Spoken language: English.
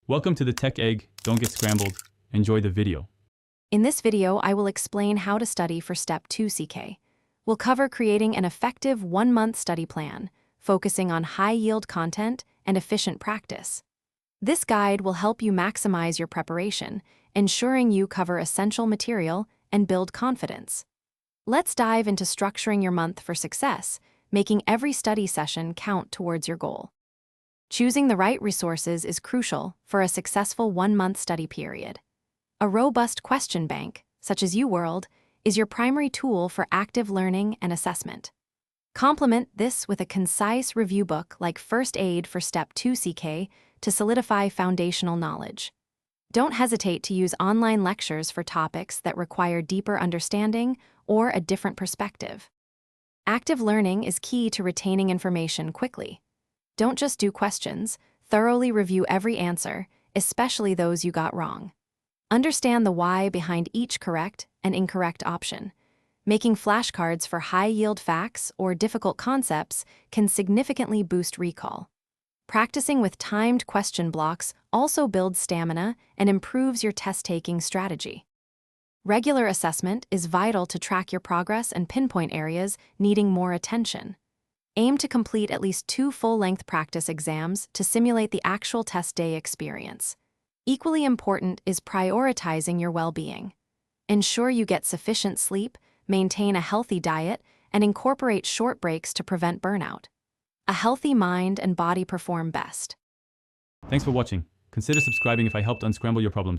Welcome to the Tech Egg. Don't get scrambled. Enjoy the video. In this video, I will explain how to study for Step 2 CK. We'll cover creating an effective one-month study plan, focusing on high-yield content and efficient practice. This guide will help you maximize your preparation, ensuring you cover essential material and build confidence. Let's dive into structuring your month for success, making every study session count towards your goal. Choosing the right resources is crucial for a successful one-month study period. A robust question bank, such as UWorld, is your primary tool for active learning and assessment. Complement this with a concise review book like First Aid for Step 2 CK to solidify foundational knowledge. Don't hesitate to use online lectures for topics that require deeper understanding or a different perspective. Active learning is key to retaining information quickly. Don't just do questions, thoroughly review every answer, especially those you got wrong. Understand the why behind each correct and incorrect option. Making flashcards for high-yield facts or difficult concepts can significantly boost recall. Practicing with timed question blocks also builds stamina and improves your test-taking strategy. Regular assessment is vital to track your progress and pinpoint areas needing more attention. Aim to complete at least 2 full-length practice exams to simulate the actual test day experience. Equally important is prioritizing your well-being. Ensure you get sufficient sleep, maintain a healthy diet, and incorporate short breaks to prevent burnout. A healthy mind and body perform best. Thanks for watching. Consider subscribing if I helped unscramble your problems.